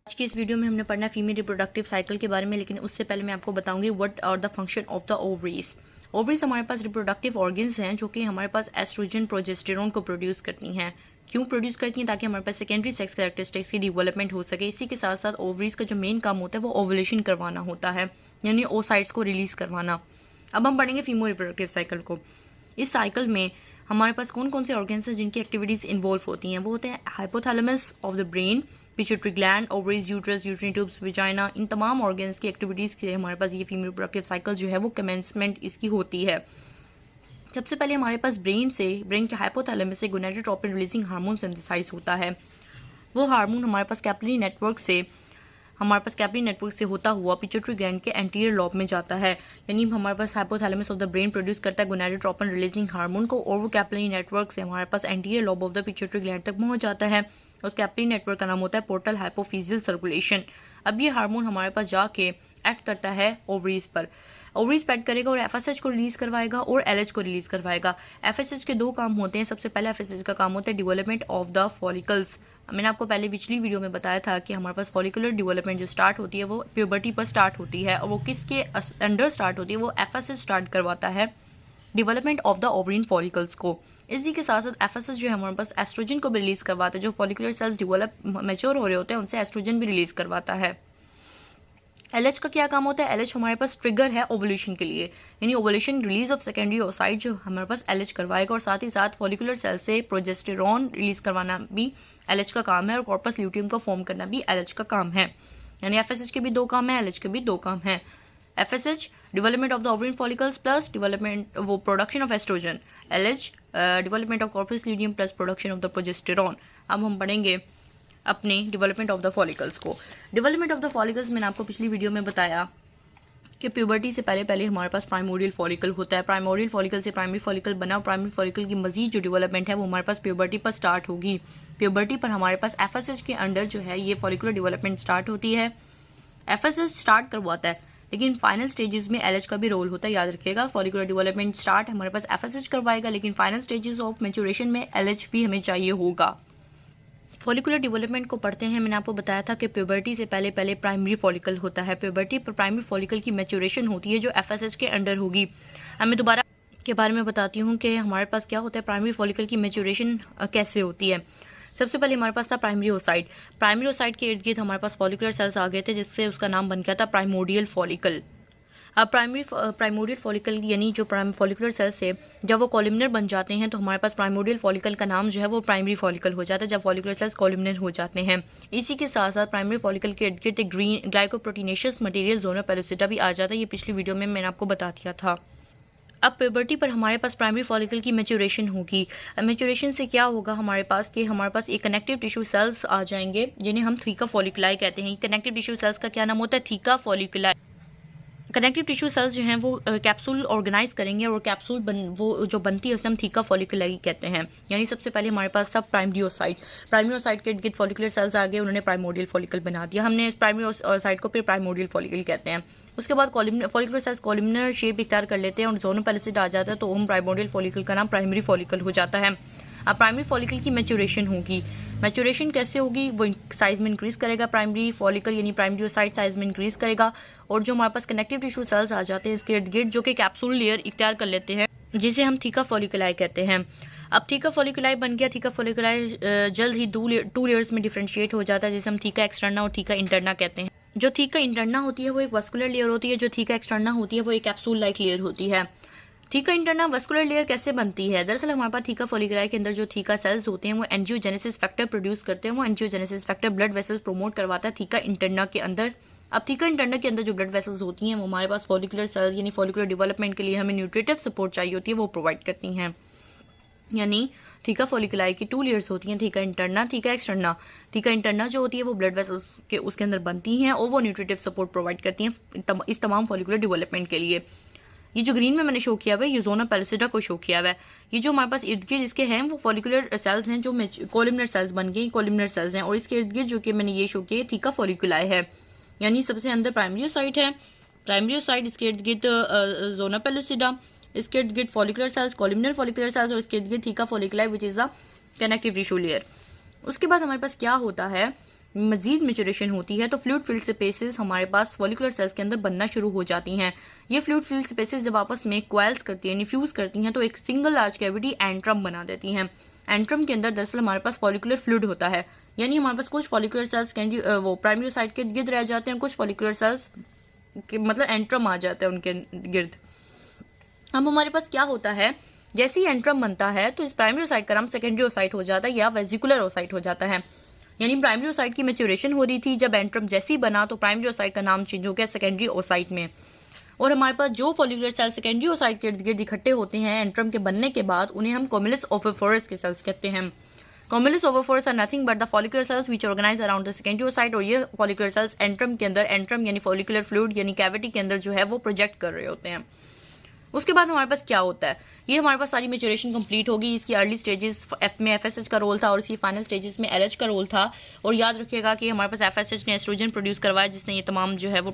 आज की इस वीडियो में हमने पढ़ना है फीमेल रिप्रोडक्टिव साइकिल के बारे में, लेकिन उससे पहले मैं आपको बताऊंगी what are the function of the ovaries. Ovaries हमारे पास रिप्रोडक्टिव ऑर्गन्स हैं जो कि हमारे पास एस्ट्रोजन प्रोजेस्टेरोन को प्रोड्यूस करती हैं। क्यों प्रोड्यूस करती हैं? ताकि हमारे पास सेकेंडरी सेक्स कैरेक्टरिस्टिक्स की डेवलपमेंट हो सके। इसी के साथ साथ ओवरीज का जो मेन काम होता है वो ओवुलेशन करवाना होता है, यानी ओसाइट्स को रिलीज करवाना। अब हम पढ़ेंगे फीमेल रिप्रोडक्टिव साइकिल को। इस साइकिल में हमारे पास कौन कौन से ऑर्गन्स हैं जिनकी एक्टिविटीज इन्वॉल्व होती हैं। वो होते हैं hypothalamus of the brain, pituitary gland, ovaries, uterus, uterine tubes, vagina. इन तमाम ऑर्गन्स की एक्टिविटीज के हमारे पास ये फीमेल रिप्रोडक्टिव साइकिल जो है वो कमेंसमेंट इसकी होती है। सबसे पहले हमारे पास ब्रेन के हाइपोथैलेमस से गोनाडोट्रोपिन रिलीजिंग हार्मोन सिंथेसाइज होता है। वो हार्मोन हमारे पास कैपिलरी नेटवर्क से होता हुआ पिट्यूटरी ग्लैंड के एंटीरियर लोब में जाता है। यानी हमारे पास hypothalamus of the brain produce करता है गोनाडोट्रोपिन रिलीजिंग हार्मोन को, और वो कैपिलरी नेटवर्क से हमारे पास anterior lobe of the pituitary gland तक पहुंच जाता है। उस कैपिलरी नेटवर्क का नाम होता है पोर्टल हाइपोफिजियल सर्कुलेशन। अब ये हार्मोन हमारे पास जाके एक्ट करता है ओवरीज पर। ओवरीज पे एक्ट करेगा और एफएसएच को रिलीज करवाएगा और एलएच को रिलीज करवाएगा। एफएसएच के दो काम होते हैं। सबसे पहले एफएसएच का काम होता है डेवलपमेंट ऑफ द फॉलिकल्स। मैंने आपको पहले पिछली वीडियो में बताया था कि हमारे पास फॉलिकुलर डेवलपमेंट जो स्टार्ट होती है वो प्यूबर्टी पर स्टार्ट होती है, और वो किसके अंडर स्टार्ट होती है? वो एफएसएच स्टार्ट करवाता है development of the ovarian follicles को। इसी के साथ साथ एफएसएच जो है हमारे पास एस्ट्रोजन को भी रिलीज करवाता है। जो फॉलिकुलर सेल्स डेवलप मैच्योर हो रहे होते हैं उनसे एस्ट्रोजन भी रिलीज करवाता है। एलएच का क्या काम होता है? एलएच हमारे पास ट्रिगर है ओवुलेशन के लिए, यानी ovulation release of secondary oocyte जो हमारे पास एलएच करवाएगा, और साथ ही साथ फॉलिकुलर सेल से प्रोजेस्टेरोन रिलीज करवाना भी एलएच का काम है, और कॉर्पस ल्यूटियम को फॉर्म करना भी एलएच का काम है। यानी एफएसएच के भी दो काम है, एलएच के भी दो काम है। FSH development of the ovarian follicles plus development वो production of oestrogen, LH development of corpus luteum plus production of the progesterone. अब हम पढ़ेंगे अपने डेवलपमेंट ऑफ द फॉलिकल्स को। डेवलपमेंट ऑफ द फॉलिकल्स मैंने आपको पिछली वीडियो में बताया कि प्यूबर्टी से पहले हमारे पास प्राइमोरियल फॉलिकल होता है। प्राइमोरियल फॉलिकल से प्राइमरी फॉलिकल बना, और प्राइमरी फॉलिकल की मजीद जो डेवलपमेंट है वो हमारे पास प्यूबर्टी पर स्टार्ट होगी। प्यूबर्टी पर हमारे पास एफएसएच के अंडर जो है ये फॉलिकुलर डेवलपमेंट स्टार्ट होती है। एफएसएच स्टार्ट करवाता है, लेकिन फाइनल स्टेजेस में एलएच का भी रोल होता है। याद रखिएगा, फॉलिकुलर डेवलपमेंट स्टार्ट हमारे पास एफएसएच करवाएगा, लेकिन फाइनल स्टेजेस ऑफ मैच्योरेशन में एलएच भी हमें चाहिए होगा। फॉलिकुलर डेवलपमेंट को पढ़ते हैं। मैंने आपको बताया था कि प्यूबर्टी से पहले प्राइमरी फॉलिकल होता है। प्यूबर्टी पर प्राइमरी फॉलिकल की मैच्योरेशन होती है जो एफएसएच के अंडर होगी। अब मैं दोबारा के बारे में बताती हूँ कि हमारे पास क्या होता है, प्राइमरी फॉलिकल की मैच्योरेशन कैसे होती है। सबसे पहले हमारे पास था प्राइमरी ओसाइट। प्राइमरी ओसाइट के इर्द गिर्द हमारे पास फॉलिकुलर सेल्स आ गए थे, जिससे उसका नाम बन गया था प्राइमोडियल फॉलिकल। अब प्राइमोडियल फॉलिकल यानी जो फॉलिकुलर सेल्स से जब वो कॉलमनर बन जाते हैं तो हमारे पास प्राइमोडियल फॉलिकल का नाम जो है वो प्राइमरी फॉलिकल हो जाता है जब फॉलिकुलर सेल्स कॉलमनर हो जाते हैं। इसी के साथ साथ प्राइमरी फॉलिकल के इर्द गिर्द ग्रीन ग्लाइकोप्रोटीनेशियस मटेरियल ज़ोनर पेलोसिटा भी आ जाता है। ये पिछली वीडियो में मैंने आपको बता दिया था। अब प्यूबर्टी पर हमारे पास प्राइमरी फॉलिकल की मैच्योरेशन होगी। मैच्योरेशन से क्या होगा हमारे पास कि हमारे पास एक कनेक्टिव टिश्यू सेल्स आ जाएंगे जिन्हें हम थीका फॉलिकुलाई कहते हैं। कनेक्टिव टिश्यू सेल्स का क्या नाम होता है? थीका फॉलिकुलाई। कनेक्टिव टिश्यू सेल्स जो हैं वो कैप्सूल ऑर्गेनाइज करेंगे, और कैप्सूल वो जो बनती है उसे हम थीका फॉलिकुलाई कहते हैं। यानी सबसे पहले हमारे पास सब प्राइमरी ओसाइट के इर्द फॉलिकुलर सेल्स आ गए, उन्होंने प्राइमोडियल फॉलिकल बना दिया। हमने इस प्राइमरी ओसाइट को फिर प्राइमोडियल फॉलिकल कहते हैं। उसके बाद फॉलिकुलर सेल्स कॉलमनर शेप इख्तियार कर लेते हैं और ज़ोनर पेलोसिटा आ जाता है, तो हम प्राइमोडियल फॉलिकल का नाम प्राइमरी फॉलिकल हो जाता है। अब प्राइमरी फॉलिकल की मैच्योरेशन होगी। मैच्योरेशन कैसे होगी? वो साइज में इंक्रीज करेगा, प्राइमरी फॉलिकल यानी प्राइमरी ओसाइट साइज में इंक्रीज करेगा, और जो हमारे पास कनेक्टिव टिश्यू सेल्स आ जाते हैं इसके इर्द गिर्द जो कि कैप्सूल लेयर इख्तियार कर लेते हैं, जिसे हम थीका फॉलिकुलाई कहते हैं। अब थीका फॉलिकुलाई बन गया। थीका फॉलिकुलाई जल्द ही टू लेयर्स में डिफ्रेंशिएट हो जाता है, जिसे हम थीका एक्सटर्ना और थीका इंटरना कहते हैं। जो थीका इंटरना होती है वो एक वस्कुलर लेयर होती है, जो थीका एक्सटर्ना होती है वो एक कैप्सूल लाइक लेयर होती है। थीका इंटरना वस्कुलर लेयर कैसे बनती है? दरअसल हमारे पास थीका फॉलिकुलाई के अंदर जो थीका सेल्स होते हैं वो एंजियोजेनेसिस फैक्टर प्रोड्यूस करते हैं। वो angiogenesis factor blood vessels promote करवाता है थीका इंटरना के अंदर। अब थीका इंटरना के अंदर जो ब्लड वेसल्स होती हैं वो हमारे पास फॉलिकुलर सेल्स यानी फॉलिकुलर डेवलपमेंट के लिए हमें न्यूट्रिटिव सपोर्ट चाहिए होती है, वो प्रोवाइड करती हैं। यानी थीका फॉलिकुलाई की टू लेयर्स होती हैं, theca interna, theca externa. Theca interna जो होती है वो ब्लड वेसल्स के उसके अंदर बनती हैं, और वो न्यूट्रिटिव सपोर्ट प्रोवाइड करती हैं इस तमाम फॉलिकुलर डेवलपमेंट के लिए। ये जो ग्रीन में मैंने शो किया हुआ है ये ज़ोनर पेलोसिटा को शो किया हुआ है। ये जो हमारे पास इर्द गिर्द इसके हैं वो फॉलिकुलर सेल्स हैं जो कॉलमनर सेल्स बन गई, कॉलमनर सेल्स हैं, और इसके इर्द गिर्द जो कि मैंने ये शो किया थीका फॉलिकुलाई है। यानी सबसे अंदर प्राइमरी ओसाइट है, प्राइमरी ओसाइट, इसके इर्द गिर्द ज़ोनर पेलोसिटा, इसके इर्द गिर्द follicular cells, columnar follicular cells, और इसके इर्द गिर्द theca folliculi which is a connective tissue layer. उसके बाद हमारे पास क्या होता है मजीद मेचुरेशन होती है तो फ्लूइड फिल्ड स्पेसेस हमारे पास फॉलिकुलर सेल्स के अंदर बनना शुरू हो जाती हैं। ये फ्लूइड फिल्ड स्पेसेस जब आपस में क्वाइल्स करती हैं, फ्यूज करती हैं, तो एक सिंगल लार्ज कैविटी एंट्रम बना देती हैं। एंट्रम के अंदर दरअसल हमारे पास फॉलिकुलर फ्लूइड होता है, यानी हमारे पास कुछ फॉलिकुलर सेल्स वो प्राइमरी साइट के गिर्द रह जाते हैं, कुछ फॉलिकुलर सेल्स मतलब एंट्रम आ जाता है उनके गिर्द। अब हमारे पास क्या होता है, जैसे ही एंट्रम बनता है तो इस प्राइमरी ओसाइट का नाम सेकेंडरी ओसाइट हो जाता है या वेजिकुलर ओसाइट हो जाता है। यानी प्राइमरी ओसाइट की मैच्योरेशन हो रही थी, जब एंट्रम जैसे ही बना तो प्राइमरी ओसाइट का नाम चेंज हो गया सेकेंडरी ओसाइट में। और हमारे पास जो फॉलिकुलर सेल सेकेंडरी ओसाइट के इर्द गिर्द इकट्ठे होते हैं एंट्रम के बनने के बाद, उन्हें हम कोमुलस ओविपोरस के सेल्स कहते हैं। Cumulus oophorus are nothing but the follicular cells which organise around the secondary oocyte. और ये फॉलिकुलर सेल्स एंट्रम के अंदर, एंट्रम यानी फॉलिकुलर फ्लूइड यानी कैविटी के अंदर जो है वो प्रोजेक्ट कर रहे होते हैं। उसके बाद हमारे पास क्या होता है, ये हमारे पास सारी मैच्योरेशन कंप्लीट होगी। इसकी अर्ली स्टेजेस एफ में एफएसएच का रोल था और इसकी फाइनल स्टेजेस में एलएच का रोल था। और याद रखिएगा कि हमारे पास एफएसएच ने एस्ट्रोजन प्रोड्यूस करवाया जिसने ये तमाम जो है वो